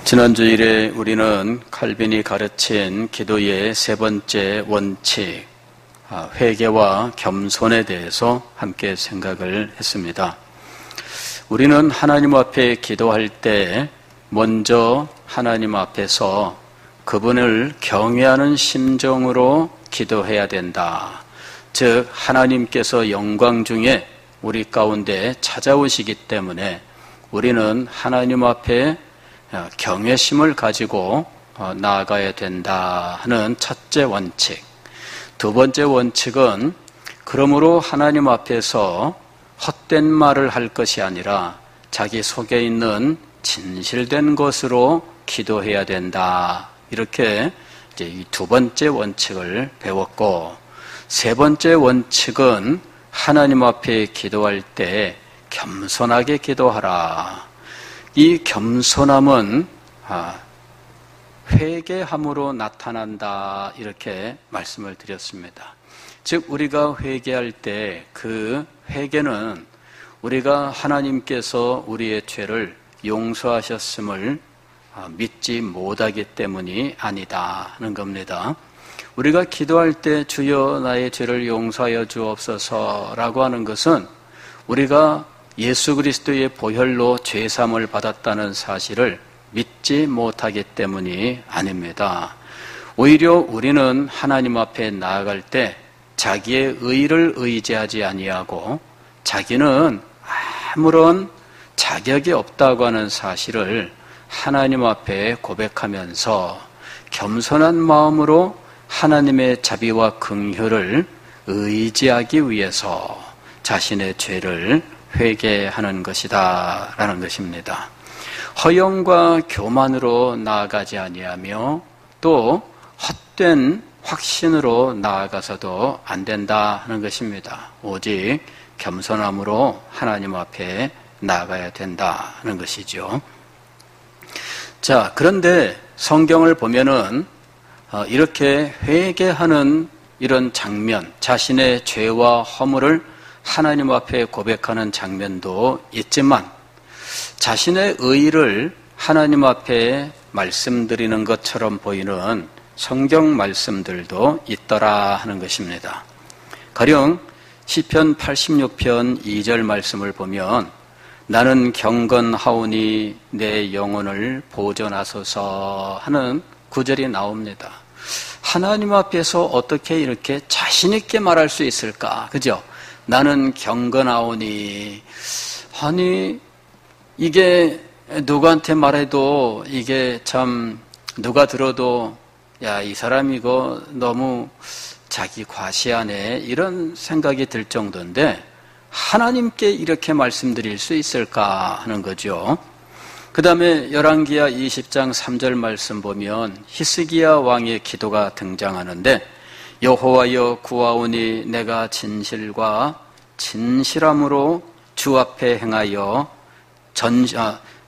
지난 주일에 우리는 칼빈이 가르친 기도의 세 번째 원칙, 회개와 겸손에 대해서 함께 생각을 했습니다. 우리는 하나님 앞에 기도할 때 먼저 하나님 앞에서 그분을 경외하는 심정으로 기도해야 된다. 즉 하나님께서 영광 중에 우리 가운데 찾아오시기 때문에 우리는 하나님 앞에 경외심을 가지고 나아가야 된다 하는 첫째 원칙. 두 번째 원칙은 그러므로 하나님 앞에서 헛된 말을 할 것이 아니라 자기 속에 있는 진실된 것으로 기도해야 된다. 이렇게 이제 이 두 번째 원칙을 배웠고, 세 번째 원칙은 하나님 앞에 기도할 때 겸손하게 기도하라. 이 겸손함은 회개함으로 나타난다 이렇게 말씀을 드렸습니다. 즉 우리가 회개할 때 그 회개는 우리가 하나님께서 우리의 죄를 용서하셨음을 믿지 못하기 때문이 아니다 하는 겁니다. 우리가 기도할 때 주여 나의 죄를 용서하여 주옵소서라고 하는 것은 우리가 예수 그리스도의 보혈로 죄사함을 받았다는 사실을 믿지 못하기 때문이 아닙니다. 오히려 우리는 하나님 앞에 나아갈 때 자기의 의를 의지하지 아니하고 자기는 아무런 자격이 없다고 하는 사실을 하나님 앞에 고백하면서 겸손한 마음으로 하나님의 자비와 긍휼을 의지하기 위해서 자신의 죄를 회개하는 것이다 라는 것입니다. 허영과 교만으로 나아가지 아니하며 또 헛된 확신으로 나아가서도 안 된다 하는 것입니다. 오직 겸손함으로 하나님 앞에 나아가야 된다 하는 것이죠. 자, 그런데 성경을 보면은 이렇게 회개하는 이런 장면, 자신의 죄와 허물을 하나님 앞에 고백하는 장면도 있지만 자신의 의를 하나님 앞에 말씀드리는 것처럼 보이는 성경 말씀들도 있더라 하는 것입니다. 가령 시편 86편 2절 말씀을 보면 나는 경건하오니 내 영혼을 보존하소서 하는 구절이 나옵니다. 하나님 앞에서 어떻게 이렇게 자신 있게 말할 수 있을까? 그죠? 나는 경건하오니. 아니 이게 누구한테 말해도 이게 참 누가 들어도 야, 이 사람 이거 너무 자기 과시하네 이런 생각이 들 정도인데 하나님께 이렇게 말씀드릴 수 있을까 하는 거죠. 그 다음에 열왕기하 20장 3절 말씀 보면 히스기야 왕의 기도가 등장하는데 여호와여 구하오니 내가 진실과 진실함으로 주 앞에 행하여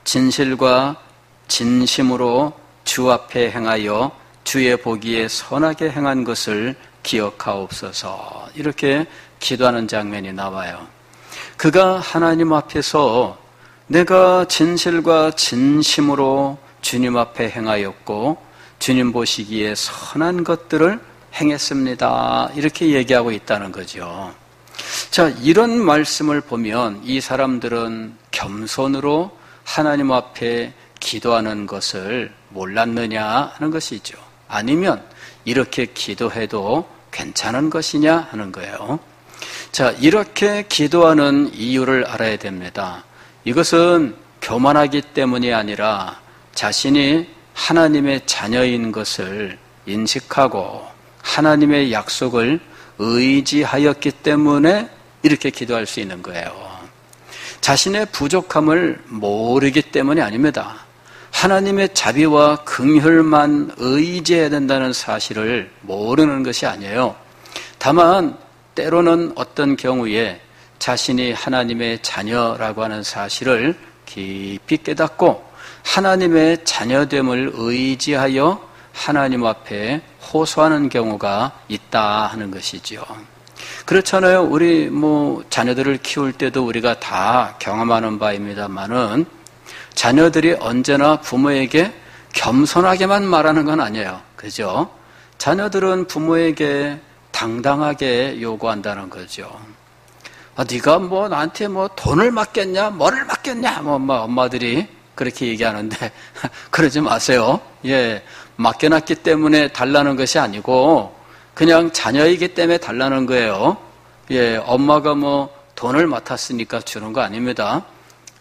진실과 진심으로 주 앞에 행하여 주의 보기에 선하게 행한 것을 기억하옵소서. 이렇게 기도하는 장면이 나와요. 그가 하나님 앞에서 내가 진실과 진심으로 주님 앞에 행하였고 주님 보시기에 선한 것들을 행했습니다. 이렇게 얘기하고 있다는 거죠. 자, 이런 말씀을 보면 이 사람들은 겸손으로 하나님 앞에 기도하는 것을 몰랐느냐 하는 것이죠. 아니면 이렇게 기도해도 괜찮은 것이냐 하는 거예요. 자, 이렇게 기도하는 이유를 알아야 됩니다. 이것은 교만하기 때문이 아니라 자신이 하나님의 자녀인 것을 인식하고 하나님의 약속을 의지하였기 때문에 이렇게 기도할 수 있는 거예요. 자신의 부족함을 모르기 때문이 아닙니다. 하나님의 자비와 긍휼만 의지해야 된다는 사실을 모르는 것이 아니에요. 다만 때로는 어떤 경우에 자신이 하나님의 자녀라고 하는 사실을 깊이 깨닫고 하나님의 자녀됨을 의지하여 하나님 앞에 호소하는 경우가 있다 하는 것이죠. 그렇잖아요. 우리 자녀들을 키울 때도 우리가 다 경험하는 바입니다만은 자녀들이 언제나 부모에게 겸손하게만 말하는 건 아니에요. 그죠? 자녀들은 부모에게 당당하게 요구한다는 거죠. 네가 뭐 나한테 뭐 돈을 맡겼냐, 뭐를 맡겼냐, 뭐 엄마들이 그렇게 얘기하는데 그러지 마세요. 예, 맡겨놨기 때문에 달라는 것이 아니고 그냥 자녀이기 때문에 달라는 거예요. 예, 엄마가 뭐 돈을 맡았으니까 주는 거 아닙니다.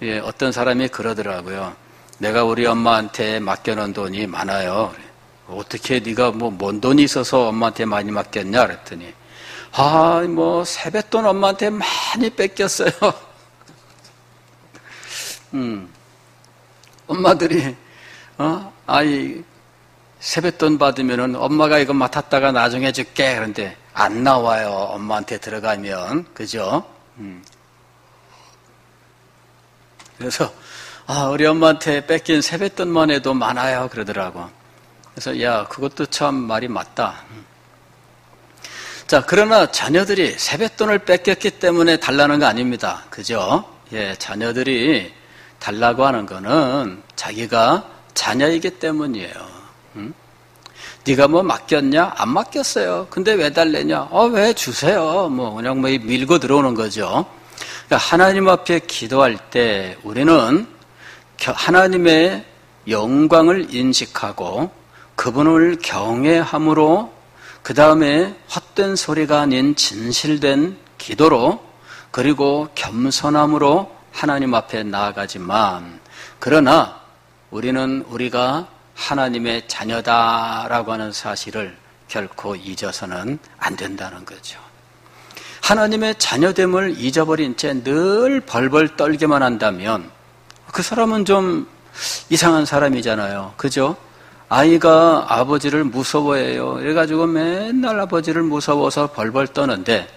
예, 어떤 사람이 그러더라고요. 내가 우리 엄마한테 맡겨놓은 돈이 많아요. 어떻게 네가 뭐 뭔 돈이 있어서 엄마한테 많이 맡겼냐 그랬더니 뭐 세뱃돈 엄마한테 많이 뺏겼어요. 엄마들이 아이 세뱃돈 받으면은 엄마가 이거 맡았다가 나중에 줄게 그런데 안 나와요. 엄마한테 들어가면 그죠? 그래서 우리 엄마한테 뺏긴 세뱃돈만 해도 많아요 그러더라고. 그래서 야 그것도 참 말이 맞다. 자, 그러나 자녀들이 세뱃돈을 뺏겼기 때문에 달라는 거 아닙니다. 그죠? 예, 자녀들이 달라고 하는 거는 자기가 자녀이기 때문이에요. 네가 뭐 맡겼냐? 안 맡겼어요. 근데 왜 달래냐? 왜 주세요? 뭐 그냥 뭐 밀고 들어오는 거죠. 그러니까 하나님 앞에 기도할 때 우리는 하나님의 영광을 인식하고 그분을 경외함으로 그 다음에 헛된 소리가 아닌 진실된 기도로 그리고 겸손함으로 하나님 앞에 나아가지만 그러나 우리는 우리가 하나님의 자녀다라고 하는 사실을 결코 잊어서는 안 된다는 거죠. 하나님의 자녀됨을 잊어버린 채 늘 벌벌 떨기만 한다면 그 사람은 좀 이상한 사람이잖아요. 그죠? 아이가 아버지를 무서워해요. 그래가지고 맨날 아버지를 무서워서 벌벌 떠는데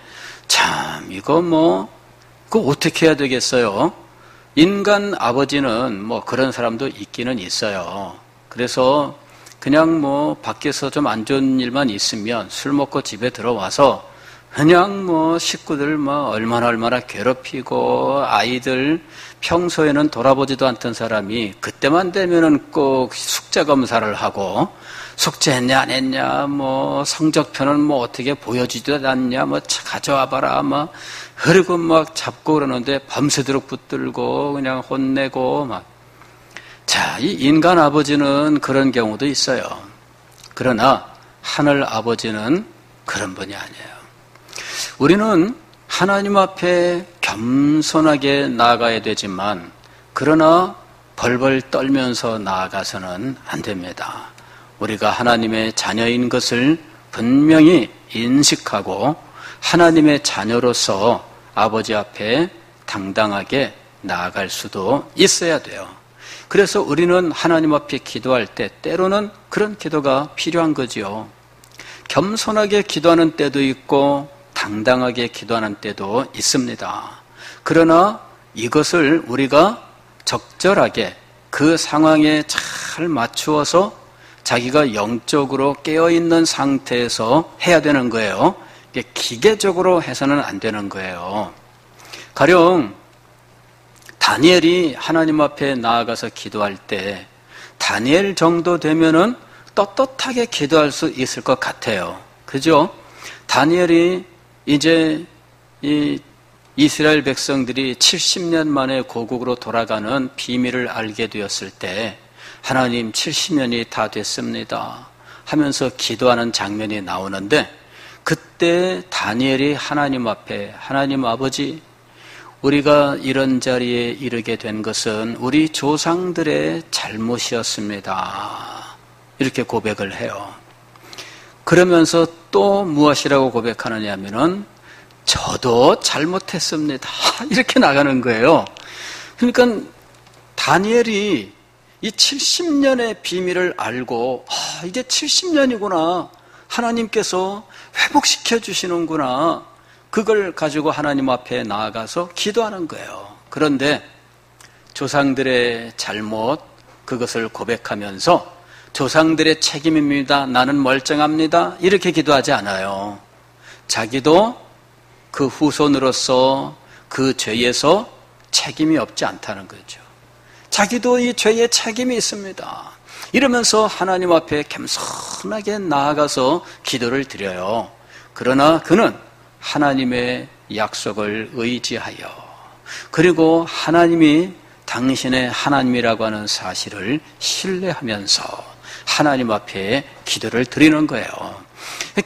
참 이거 어떻게 해야 되겠어요? 인간 아버지는 뭐 그런 사람도 있기는 있어요. 그래서 그냥 밖에서 좀 안 좋은 일만 있으면 술 먹고 집에 들어와서 그냥 식구들 얼마나 괴롭히고 아이들 평소에는 돌아보지도 않던 사람이 그때만 되면은 꼭 숙제 검사를 하고 숙제했냐 안 했냐 성적표는 어떻게 보여주지도 않냐 가져와 봐라 그리고 잡고 그러는데 밤새도록 붙들고 그냥 혼내고 자, 이 인간 아버지는 그런 경우도 있어요. 그러나 하늘 아버지는 그런 분이 아니에요. 우리는 하나님 앞에 겸손하게 나아가야 되지만 그러나 벌벌 떨면서 나아가서는 안 됩니다. 우리가 하나님의 자녀인 것을 분명히 인식하고 하나님의 자녀로서 아버지 앞에 당당하게 나아갈 수도 있어야 돼요. 그래서 우리는 하나님 앞에 기도할 때 때로는 그런 기도가 필요한 거지요. 겸손하게 기도하는 때도 있고 당당하게 기도하는 때도 있습니다. 그러나 이것을 우리가 적절하게 그 상황에 잘 맞추어서 자기가 영적으로 깨어있는 상태에서 해야 되는 거예요. 이게 기계적으로 해서는 안 되는 거예요. 가령 다니엘이 하나님 앞에 나아가서 기도할 때 다니엘 정도 되면은 떳떳하게 기도할 수 있을 것 같아요. 그죠? 다니엘이 이제 이 이스라엘 백성들이 70년 만에 고국으로 돌아가는 비밀을 알게 되었을 때 하나님 70년이 다 됐습니다 하면서 기도하는 장면이 나오는데 그때 다니엘이 하나님 앞에 하나님 아버지 우리가 이런 자리에 이르게 된 것은 우리 조상들의 잘못이었습니다. 이렇게 고백을 해요. 그러면서 또 무엇이라고 고백하느냐 하면은 저도 잘못했습니다. 이렇게 나가는 거예요. 그러니까 다니엘이 이 70년의 비밀을 알고 이게 70년이구나. 하나님께서 회복시켜 주시는구나. 그걸 가지고 하나님 앞에 나아가서 기도하는 거예요. 그런데 조상들의 잘못 그것을 고백하면서 조상들의 책임입니다. 나는 멀쩡합니다. 이렇게 기도하지 않아요. 자기도 그 후손으로서 그 죄에서 책임이 없지 않다는 거죠. 자기도 이 죄의 책임이 있습니다. 이러면서 하나님 앞에 겸손하게 나아가서 기도를 드려요. 그러나 그는 하나님의 약속을 의지하여, 그리고 하나님이 당신의 하나님이라고 하는 사실을 신뢰하면서 하나님 앞에 기도를 드리는 거예요.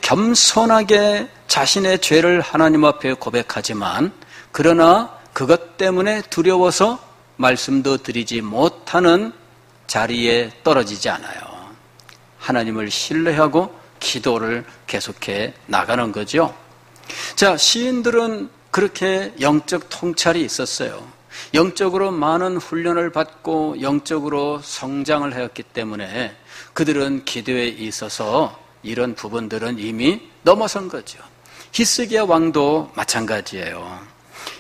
겸손하게 자신의 죄를 하나님 앞에 고백하지만, 그러나 그것 때문에 두려워서 말씀도 드리지 못하는 자리에 떨어지지 않아요. 하나님을 신뢰하고 기도를 계속해 나가는 거죠. 자, 시인들은 그렇게 영적 통찰이 있었어요. 영적으로 많은 훈련을 받고 영적으로 성장을 하였기 때문에 그들은 기도에 있어서 이런 부분들은 이미 넘어선 거죠. 히스기야 왕도 마찬가지예요.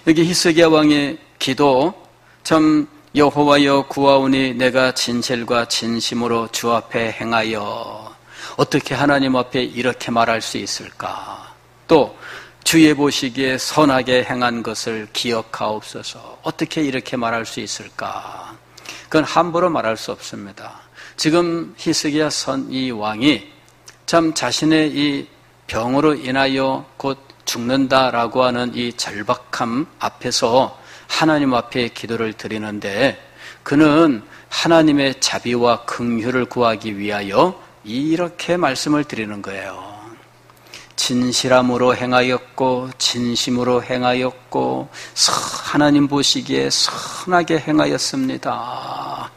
여기 히스기야 왕의 기도, 참 여호와여 구하오니 내가 진실과 진심으로 주 앞에 행하여. 어떻게 하나님 앞에 이렇게 말할 수 있을까? 또 주의 보시기에 선하게 행한 것을 기억하옵소서. 어떻게 이렇게 말할 수 있을까? 그건 함부로 말할 수 없습니다. 지금 히스기야 이 왕이 참 자신의 이 병으로 인하여 곧 죽는다라고 하는 이 절박함 앞에서 하나님 앞에 기도를 드리는데, 그는 하나님의 자비와 긍휼을 구하기 위하여 이렇게 말씀을 드리는 거예요. 진실함으로 행하였고 진심으로 행하였고 하나님 보시기에 선하게 행하였습니다.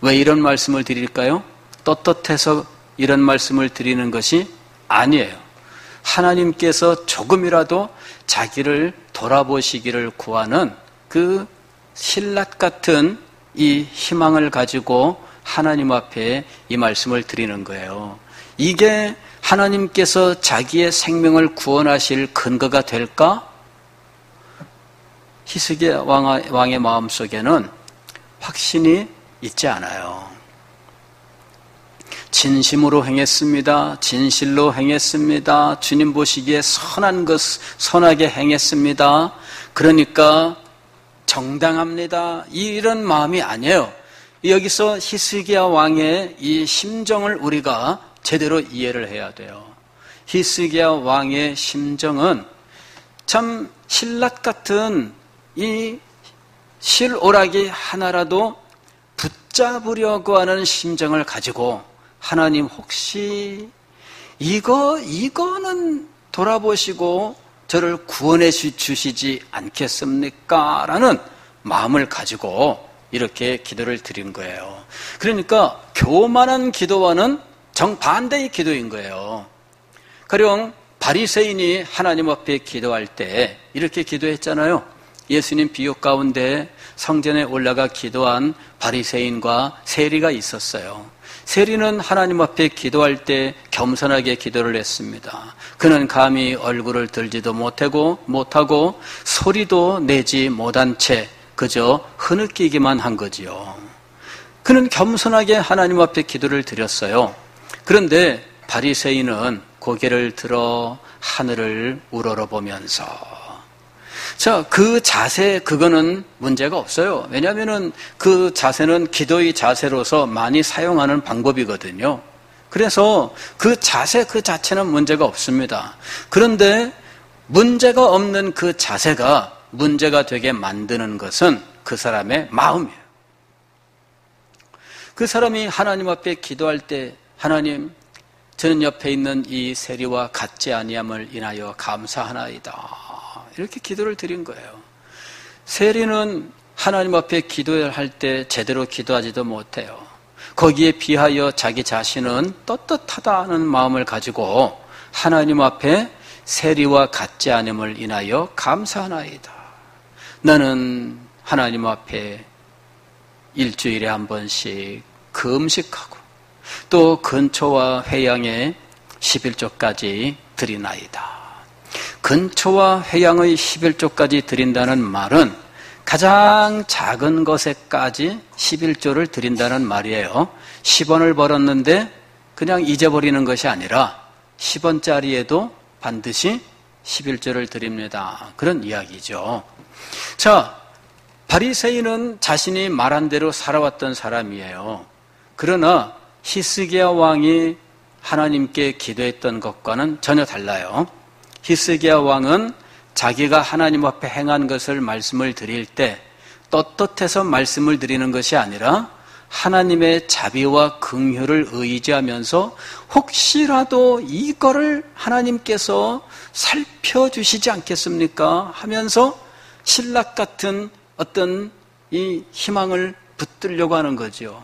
왜 이런 말씀을 드릴까요? 떳떳해서 이런 말씀을 드리는 것이 아니에요. 하나님께서 조금이라도 자기를 돌아보시기를 구하는 그 신라 같은 이 희망을 가지고 하나님 앞에 이 말씀을 드리는 거예요. 이게 하나님께서 자기의 생명을 구원하실 근거가 될까? 히스기야 왕의 마음속에는 확신이 있지 않아요. 진심으로 행했습니다. 진실로 행했습니다. 주님 보시기에 선한 것, 선하게 행했습니다. 그러니까 정당합니다. 이런 마음이 아니에요. 여기서 히스기야 왕의 이 심정을 우리가 제대로 이해를 해야 돼요. 히스기야 왕의 심정은 참 신라 같은 이 실오라기 하나라도 붙잡으려고 하는 심정을 가지고, 하나님 혹시 이거는 돌아보시고 저를 구원해 주시지 않겠습니까? 라는 마음을 가지고 이렇게 기도를 드린 거예요. 그러니까 교만한 기도와는 정반대의 기도인 거예요. 가령 바리새인이 하나님 앞에 기도할 때 이렇게 기도했잖아요. 예수님 비유 가운데 성전에 올라가 기도한 바리새인과 세리가 있었어요. 세리는 하나님 앞에 기도할 때 겸손하게 기도를 했습니다. 그는 감히 얼굴을 들지도 못하고 소리도 내지 못한 채 그저 흐느끼기만 한 거지요. 그는 겸손하게 하나님 앞에 기도를 드렸어요. 그런데 바리새인은 고개를 들어 하늘을 우러러보면서, 자, 그 자세, 그거는 문제가 없어요. 왜냐하면 그 자세는 기도의 자세로서 많이 사용하는 방법이거든요. 그래서 그 자세 그 자체는 문제가 없습니다. 그런데 문제가 없는 그 자세가 문제가 되게 만드는 것은 그 사람의 마음이에요. 그 사람이 하나님 앞에 기도할 때, 하나님, 저는 옆에 있는 이 세리와 같지 아니함을 인하여 감사하나이다. 이렇게 기도를 드린 거예요. 세리는 하나님 앞에 기도할 때 제대로 기도하지도 못해요. 거기에 비하여 자기 자신은 떳떳하다는 마음을 가지고 하나님 앞에 세리와 같지 않음을 인하여 감사하나이다. 나는 하나님 앞에 일주일에 한 번씩 금식하고 또 근초와 회양의 11조까지 드리나이다. 근초와 회양의 11조까지 드린다는 말은 가장 작은 것에까지 11조를 드린다는 말이에요. 10원을 벌었는데 그냥 잊어버리는 것이 아니라 10원짜리에도 반드시 11조를 드립니다. 그런 이야기죠. 자, 바리새인은 자신이 말한 대로 살아왔던 사람이에요. 그러나 히스기야 왕이 하나님께 기도했던 것과는 전혀 달라요. 히스기야 왕은 자기가 하나님 앞에 행한 것을 말씀을 드릴 때 떳떳해서 말씀을 드리는 것이 아니라 하나님의 자비와 긍휼을 의지하면서 혹시라도 이거를 하나님께서 살펴주시지 않겠습니까? 하면서 신락 같은 어떤 이 희망을 붙들려고 하는 거죠.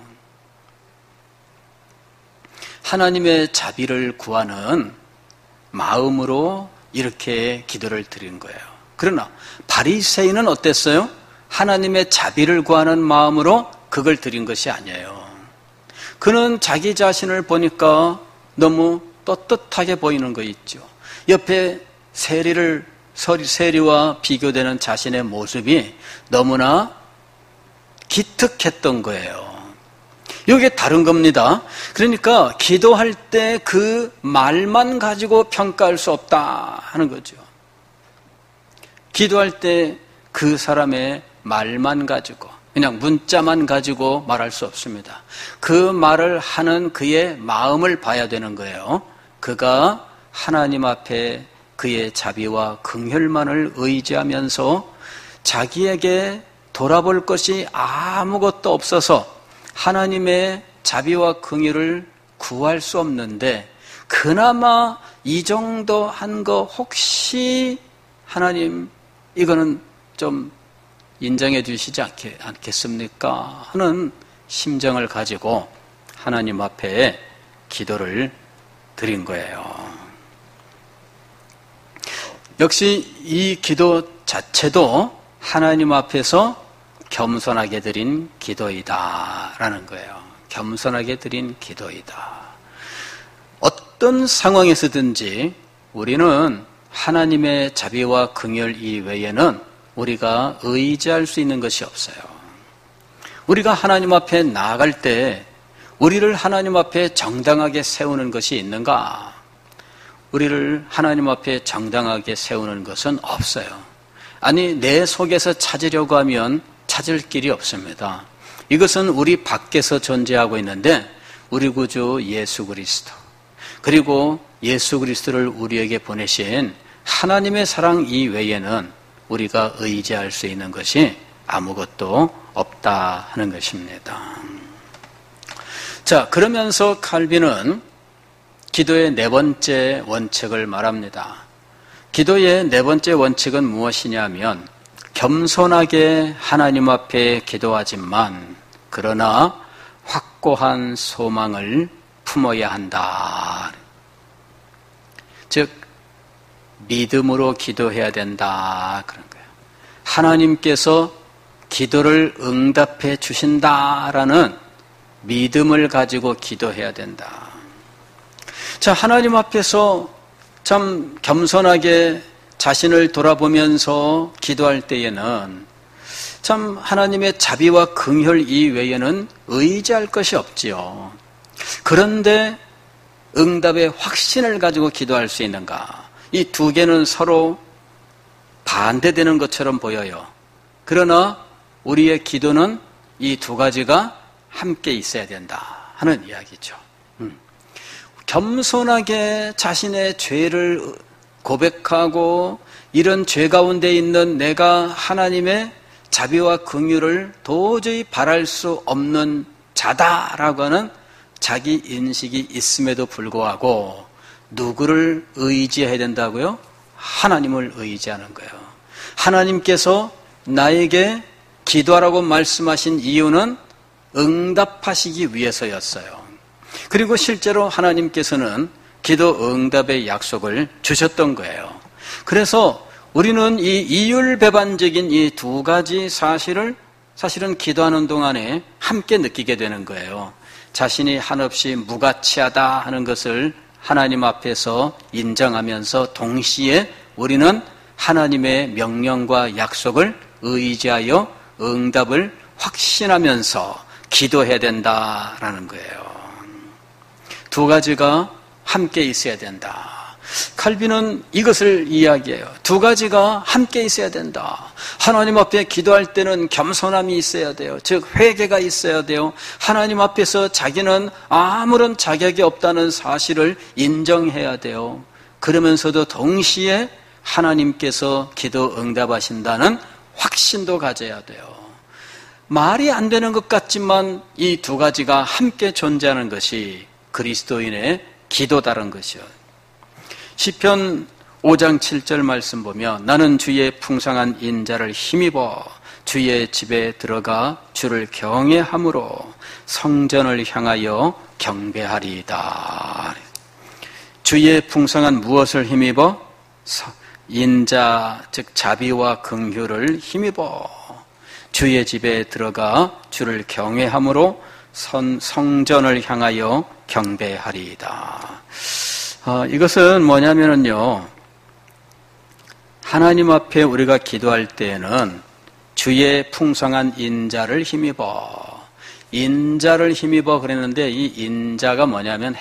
하나님의 자비를 구하는 마음으로 이렇게 기도를 드린 거예요. 그러나 바리새인은 어땠어요? 하나님의 자비를 구하는 마음으로 그걸 드린 것이 아니에요. 그는 자기 자신을 보니까 너무 떳떳하게 보이는 거 있죠. 옆에 세리와 비교되는 자신의 모습이 너무나 기특했던 거예요. 이게 다른 겁니다. 그러니까 기도할 때 그 말만 가지고 평가할 수 없다 하는 거죠. 기도할 때 그 사람의 말만 가지고 그냥 문자만 가지고 말할 수 없습니다. 그 말을 하는 그의 마음을 봐야 되는 거예요. 그가 하나님 앞에 그의 자비와 긍휼만을 의지하면서 자기에게 돌아볼 것이 아무것도 없어서 하나님의 자비와 긍휼을 구할 수 없는데 그나마 이 정도 한 거 혹시 하나님 이거는 좀 인정해 주시지 않겠습니까? 하는 심정을 가지고 하나님 앞에 기도를 드린 거예요. 역시 이 기도 자체도 하나님 앞에서 겸손하게 드린 기도이다라는 거예요. 겸손하게 드린 기도이다. 어떤 상황에서든지 우리는 하나님의 자비와 긍휼 이외에는 우리가 의지할 수 있는 것이 없어요. 우리가 하나님 앞에 나아갈 때 우리를 하나님 앞에 정당하게 세우는 것이 있는가? 우리를 하나님 앞에 정당하게 세우는 것은 없어요. 아니, 내 속에서 찾으려고 하면 찾을 길이 없습니다. 이것은 우리 밖에서 존재하고 있는데 우리 구주 예수 그리스도 그리고 예수 그리스도를 우리에게 보내신 하나님의 사랑 이외에는 우리가 의지할 수 있는 것이 아무것도 없다 하는 것입니다. 자, 그러면서 칼빈은 기도의 네 번째 원칙을 말합니다. 기도의 네 번째 원칙은 무엇이냐면 겸손하게 하나님 앞에 기도하지만 그러나 확고한 소망을 품어야 한다. 즉 믿음으로 기도해야 된다 그런 거예요. 하나님께서 기도를 응답해 주신다라는 믿음을 가지고 기도해야 된다. 자, 하나님 앞에서 참 겸손하게 자신을 돌아보면서 기도할 때에는 참 하나님의 자비와 긍휼 이외에는 의지할 것이 없지요. 그런데 응답의 확신을 가지고 기도할 수 있는가? 이 두 개는 서로 반대되는 것처럼 보여요. 그러나 우리의 기도는 이 두 가지가 함께 있어야 된다 하는 이야기죠. 겸손하게 자신의 죄를 고백하고 이런 죄 가운데 있는 내가 하나님의 자비와 긍휼을 도저히 바랄 수 없는 자다라고 하는 자기 인식이 있음에도 불구하고 누구를 의지해야 된다고요? 하나님을 의지하는 거예요. 하나님께서 나에게 기도하라고 말씀하신 이유는 응답하시기 위해서였어요. 그리고 실제로 하나님께서는 기도 응답의 약속을 주셨던 거예요. 그래서 우리는 이 이율배반적인 이 두 가지 사실은 기도하는 동안에 함께 느끼게 되는 거예요. 자신이 한없이 무가치하다 하는 것을 하나님 앞에서 인정하면서 동시에 우리는 하나님의 명령과 약속을 의지하여 응답을 확신하면서 기도해야 된다라는 거예요. 두 가지가 함께 있어야 된다. 칼빈은 이것을 이야기해요. 두 가지가 함께 있어야 된다. 하나님 앞에 기도할 때는 겸손함이 있어야 돼요. 즉 회개가 있어야 돼요. 하나님 앞에서 자기는 아무런 자격이 없다는 사실을 인정해야 돼요. 그러면서도 동시에 하나님께서 기도 응답하신다는 확신도 가져야 돼요. 말이 안 되는 것 같지만 이 두 가지가 함께 존재하는 것이 그리스도인의 기도다라는 것이요. 시편 5장 7절 말씀 보면 나는 주의 풍성한 인자를 힘입어 주의 집에 들어가 주를 경외함으로 성전을 향하여 경배하리이다. 주의 풍성한 무엇을 힘입어? 인자 즉 자비와 긍휼을 힘입어 주의 집에 들어가 주를 경외함으로 성전을 향하여 경배하리이다. 이것은 뭐냐면요, 하나님 앞에 우리가 기도할 때에는 주의 풍성한 인자를 힘입어, 인자를 힘입어 그랬는데 이 인자가 뭐냐면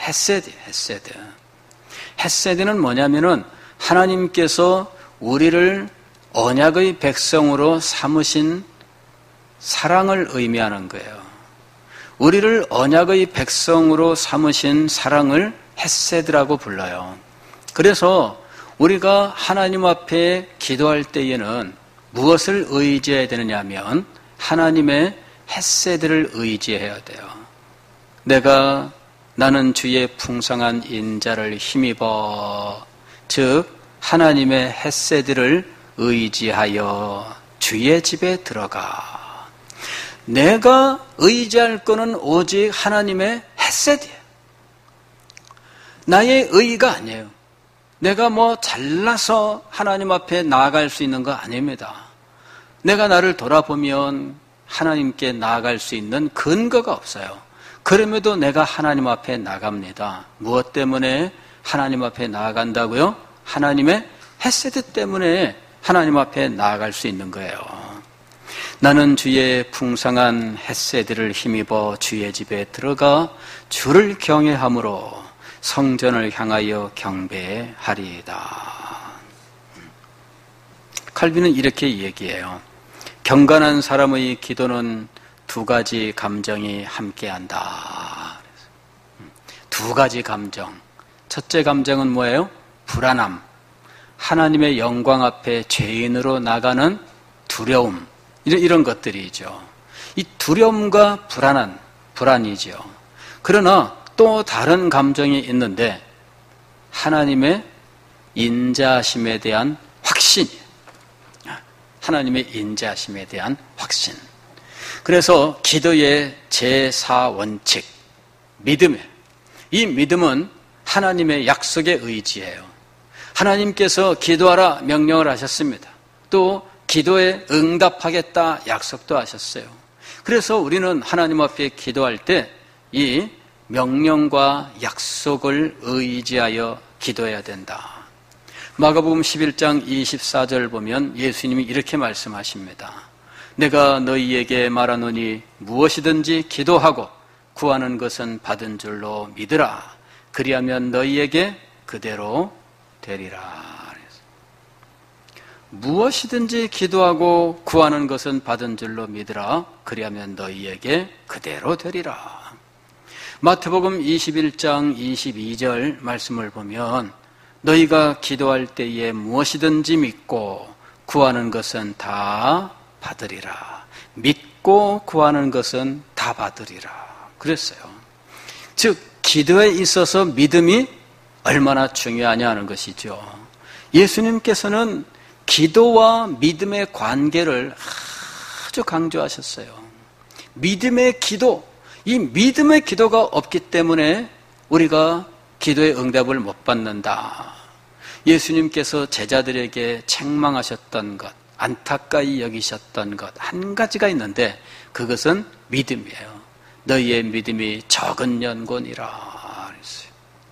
헤세드는 뭐냐면은 하나님께서 우리를 언약의 백성으로 삼으신 사랑을 의미하는 거예요. 우리를 언약의 백성으로 삼으신 사랑을 헤세드라고 불러요. 그래서 우리가 하나님 앞에 기도할 때에는 무엇을 의지해야 되느냐 하면 하나님의 헤세드를 의지해야 돼요. 나는 주의 풍성한 인자를 힘입어, 즉 하나님의 헤세드를 의지하여 주의 집에 들어가. 내가 의지할 것은 오직 하나님의 헤세드예요. 나의 의의가 아니에요. 내가 잘나서 하나님 앞에 나아갈 수 있는 거 아닙니다. 내가 나를 돌아보면 하나님께 나아갈 수 있는 근거가 없어요. 그럼에도 내가 하나님 앞에 나갑니다. 무엇 때문에 하나님 앞에 나아간다고요? 하나님의 헤세드 때문에 하나님 앞에 나아갈 수 있는 거예요. 나는 주의 풍성한 헤세드를 힘입어 주의 집에 들어가 주를 경외함으로 성전을 향하여 경배하리이다. 칼빈은 이렇게 얘기해요. 경건한 사람의 기도는 두 가지 감정이 함께한다. 두 가지 감정. 첫째 감정은 뭐예요? 불안함. 하나님의 영광 앞에 죄인으로 나가는 두려움. 이런 것들이죠. 이 두려움과 불안이죠. 그러나 또 다른 감정이 있는데 하나님의 인자하심에 대한 확신. 하나님의 인자하심에 대한 확신. 그래서 기도의 제4원칙, 이 믿음은 하나님의 약속에 의지해요. 하나님께서 기도하라 명령을 하셨습니다. 또 기도에 응답하겠다 약속도 하셨어요. 그래서 우리는 하나님 앞에 기도할 때 이 명령과 약속을 의지하여 기도해야 된다. 마가복음 11장 24절 보면 예수님이 이렇게 말씀하십니다. 내가 너희에게 말하노니 무엇이든지 기도하고 구하는 것은 받은 줄로 믿으라. 그리하면 너희에게 그대로 되리라. 무엇이든지 기도하고 구하는 것은 받은 줄로 믿으라. 그리하면 너희에게 그대로 되리라. 마태복음 21장 22절 말씀을 보면 너희가 기도할 때에 무엇이든지 믿고 구하는 것은 다 받으리라. 믿고 구하는 것은 다 받으리라. 그랬어요. 즉 기도에 있어서 믿음이 얼마나 중요하냐 하는 것이죠. 예수님께서는 기도와 믿음의 관계를 아주 강조하셨어요. 믿음의 기도, 이 믿음의 기도가 없기 때문에 우리가 기도의 응답을 못 받는다. 예수님께서 제자들에게 책망하셨던 것, 안타까이 여기셨던 것 한 가지가 있는데 그것은 믿음이에요. 너희의 믿음이 적은 연곤이라.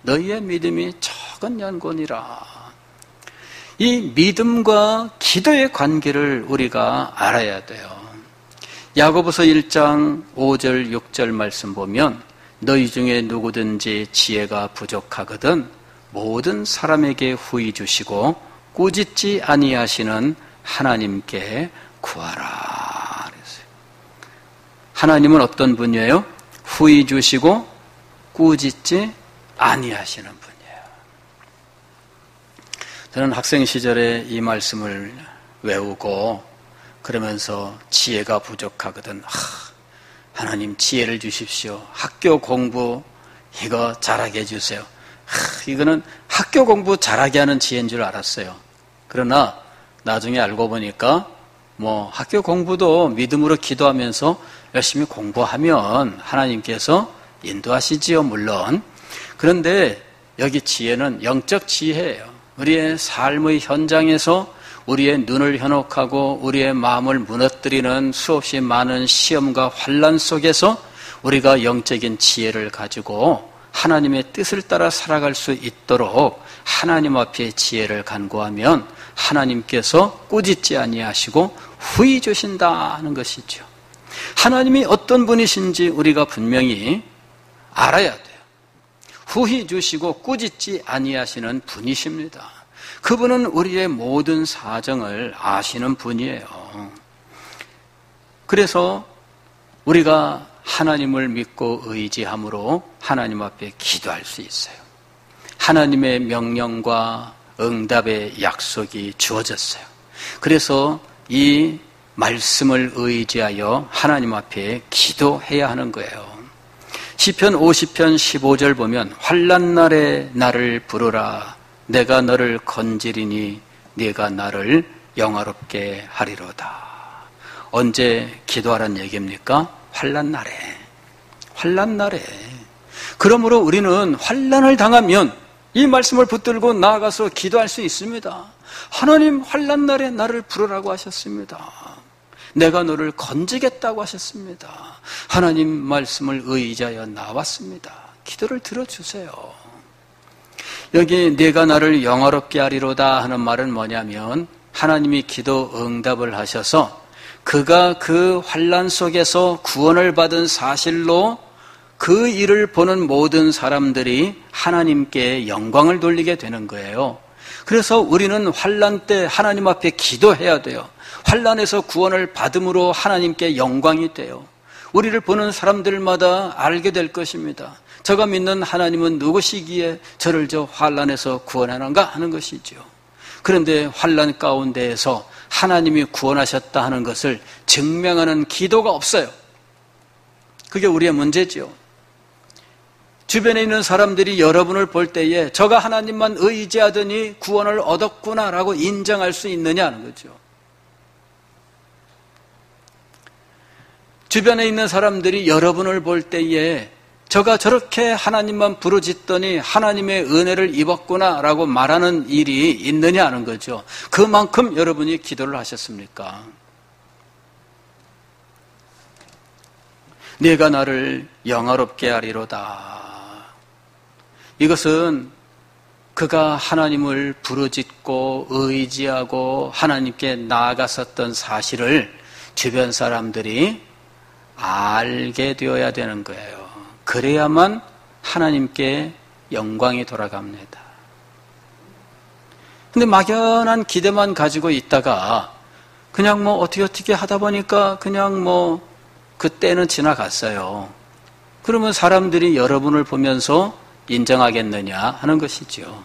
너희의 믿음이 적은 연곤이라. 이 믿음과 기도의 관계를 우리가 알아야 돼요. 야고보서 1장 5절 6절 말씀 보면 너희 중에 누구든지 지혜가 부족하거든 모든 사람에게 후히 주시고 꾸짖지 아니하시는 하나님께 구하라. 그랬어요. 하나님은 어떤 분이에요? 후히 주시고 꾸짖지 아니하시는 분이에요. 저는 학생 시절에 이 말씀을 외우고 그러면서 지혜가 부족하거든. 하나님 지혜를 주십시오. 학교 공부 이거 잘하게 해주세요. 이거는 학교 공부 잘하게 하는 지혜인 줄 알았어요. 그러나 나중에 알고 보니까 학교 공부도 믿음으로 기도하면서 열심히 공부하면 하나님께서 인도하시지요, 물론. 그런데 여기 지혜는 영적 지혜예요. 우리의 삶의 현장에서 우리의 눈을 현혹하고 우리의 마음을 무너뜨리는 수없이 많은 시험과 환난 속에서 우리가 영적인 지혜를 가지고 하나님의 뜻을 따라 살아갈 수 있도록 하나님 앞에 지혜를 간구하면 하나님께서 꾸짖지 아니하시고 후히 주신다는 것이죠. 하나님이 어떤 분이신지 우리가 분명히 알아야 돼요. 후히 주시고 꾸짖지 아니하시는 분이십니다. 그분은 우리의 모든 사정을 아시는 분이에요. 그래서 우리가 하나님을 믿고 의지함으로 하나님 앞에 기도할 수 있어요. 하나님의 명령과 응답의 약속이 주어졌어요. 그래서 이 말씀을 의지하여 하나님 앞에 기도해야 하는 거예요. 시편 50편 15절 보면 환난 날에 나를 부르라 내가 너를 건지리니 네가 나를 영화롭게 하리로다. 언제 기도하라는 얘기입니까? 환난 날에. 환난 날에. 그러므로 우리는 환난을 당하면 이 말씀을 붙들고 나아가서 기도할 수 있습니다. 하나님 환난 날에 나를 부르라고 하셨습니다. 내가 너를 건지겠다고 하셨습니다. 하나님 말씀을 의지하여 나왔습니다. 기도를 들어주세요. 여기 네가 나를 영화롭게 하리로다 하는 말은 뭐냐면 하나님이 기도 응답을 하셔서 그가 그 환난 속에서 구원을 받은 사실로 그 일을 보는 모든 사람들이 하나님께 영광을 돌리게 되는 거예요. 그래서 우리는 환난 때 하나님 앞에 기도해야 돼요. 환난에서 구원을 받음으로 하나님께 영광이 돼요. 우리를 보는 사람들마다 알게 될 것입니다. 저가 믿는 하나님은 누구시기에 저를 저 환난에서 구원하는가 하는 것이죠. 그런데 환난 가운데에서 하나님이 구원하셨다 하는 것을 증명하는 기도가 없어요. 그게 우리의 문제죠. 주변에 있는 사람들이 여러분을 볼 때에 저가 하나님만 의지하더니 구원을 얻었구나라고 인정할 수 있느냐 하는 거죠. 주변에 있는 사람들이 여러분을 볼 때에 저가 저렇게 하나님만 부르짖더니 하나님의 은혜를 입었구나라고 말하는 일이 있느냐 하는 거죠. 그만큼 여러분이 기도를 하셨습니까? 네가 나를 영화롭게 하리로다. 이것은 그가 하나님을 부르짖고 의지하고 하나님께 나아갔었던 사실을 주변 사람들이 알게 되어야 되는 거예요. 그래야만 하나님께 영광이 돌아갑니다. 근데 막연한 기대만 가지고 있다가 그냥 어떻게 하다 보니까 그냥 그때는 지나갔어요. 그러면 사람들이 여러분을 보면서 인정하겠느냐 하는 것이죠.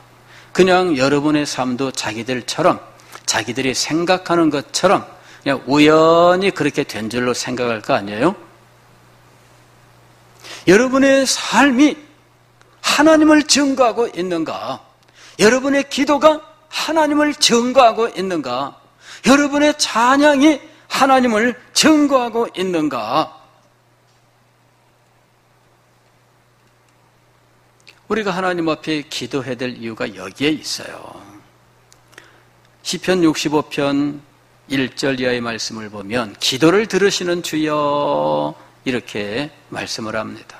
그냥 여러분의 삶도 자기들처럼 자기들이 생각하는 것처럼 그냥 우연히 그렇게 된 줄로 생각할 거 아니에요? 여러분의 삶이 하나님을 증거하고 있는가? 여러분의 기도가 하나님을 증거하고 있는가? 여러분의 찬양이 하나님을 증거하고 있는가? 우리가 하나님 앞에 기도해야 될 이유가 여기에 있어요. 시편 65편 1절 이하의 말씀을 보면 기도를 들으시는 주여 이렇게 말씀을 합니다.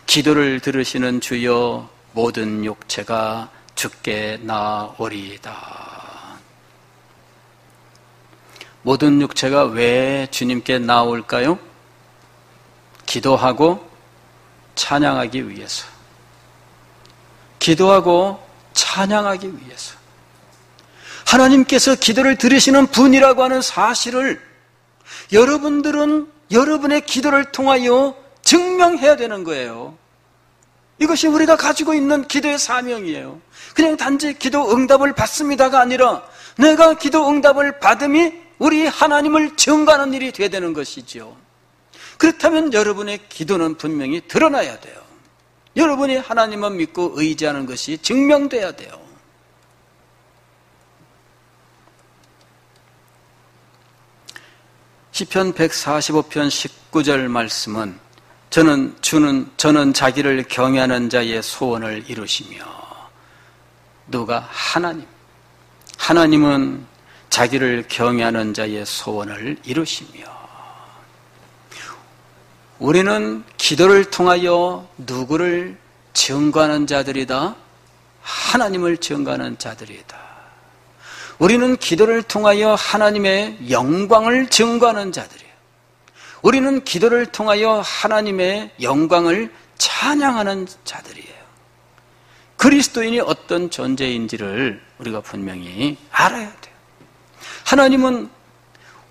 기도를 들으시는 주여 모든 육체가 주께 나오리이다. 모든 육체가 왜 주님께 나올까요? 기도하고 찬양하기 위해서. 기도하고 찬양하기 위해서. 하나님께서 기도를 들으시는 분이라고 하는 사실을 여러분들은 여러분의 기도를 통하여 증명해야 되는 거예요. 이것이 우리가 가지고 있는 기도의 사명이에요. 그냥 단지 기도 응답을 받습니다가 아니라 내가 기도 응답을 받음이 우리 하나님을 증거하는 일이 되어야 되는 것이죠. 그렇다면 여러분의 기도는 분명히 드러나야 돼요. 여러분이 하나님만 믿고 의지하는 것이 증명돼야 돼요. 시편 145편 19절 말씀은 저는 자기를 경외하는 자의 소원을 이루시며, 누가? 하나님은 자기를 경외하는 자의 소원을 이루시며. 우리는 기도를 통하여 누구를 증거하는 자들이다? 하나님을 증거하는 자들이다. 우리는 기도를 통하여 하나님의 영광을 증거하는 자들이에요. 우리는 기도를 통하여 하나님의 영광을 찬양하는 자들이에요. 그리스도인이 어떤 존재인지를 우리가 분명히 알아야 돼요. 하나님은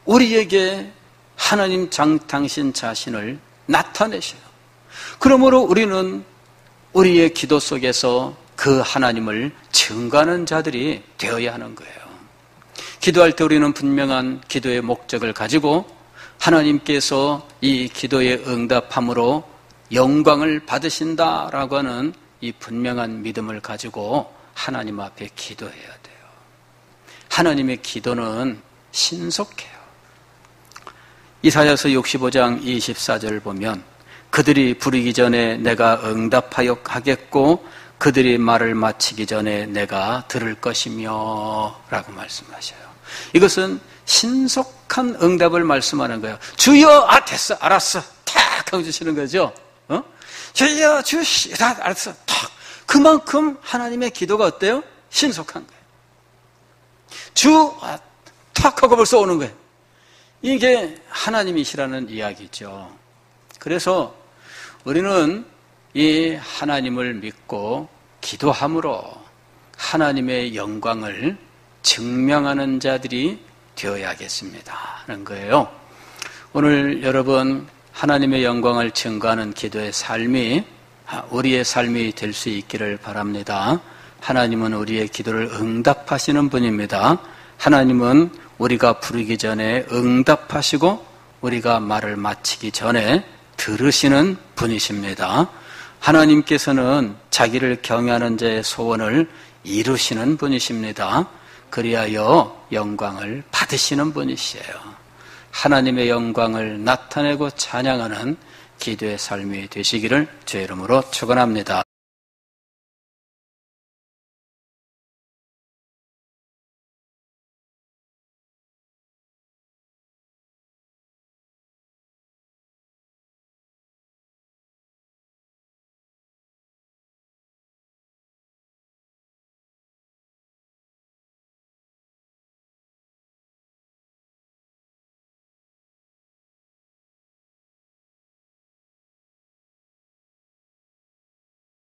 우리에게 하나님 당신 자신을 나타내셔요. 그러므로 우리는 우리의 기도 속에서 그 하나님을 증거하는 자들이 되어야 하는 거예요. 기도할 때 우리는 분명한 기도의 목적을 가지고 하나님께서 이 기도의 응답함으로 영광을 받으신다라고 하는 이 분명한 믿음을 가지고 하나님 앞에 기도해야 돼요. 하나님의 기도는 신속해요. 이사야서 65장 24절을 보면 그들이 부르기 전에 내가 응답하여 하겠고 그들이 말을 마치기 전에 내가 들을 것이며 라고 말씀하셔요. 이것은 신속한 응답을 말씀하는 거예요. 주여, 됐어, 알았어, 탁 하고 주시는 거죠. 주여, 다 알았어, 탁. 그만큼 하나님의 기도가 어때요? 신속한 거예요. 탁 하고 벌써 오는 거예요. 이게 하나님이시라는 이야기죠. 그래서 우리는 이 하나님을 믿고 기도함으로 하나님의 영광을 증명하는 자들이 되어야겠습니다 하는 거예요. 오늘 여러분 하나님의 영광을 증거하는 기도의 삶이 우리의 삶이 될 수 있기를 바랍니다. 하나님은 우리의 기도를 응답하시는 분입니다. 하나님은 우리가 부르기 전에 응답하시고 우리가 말을 마치기 전에 들으시는 분이십니다. 하나님께서는 자기를 경외하는 자의 소원을 이루시는 분이십니다. 그리하여 영광을 받으시는 분이시에요. 하나님의 영광을 나타내고 찬양하는 기도의 삶이 되시기를 주의 이름으로 축원합니다.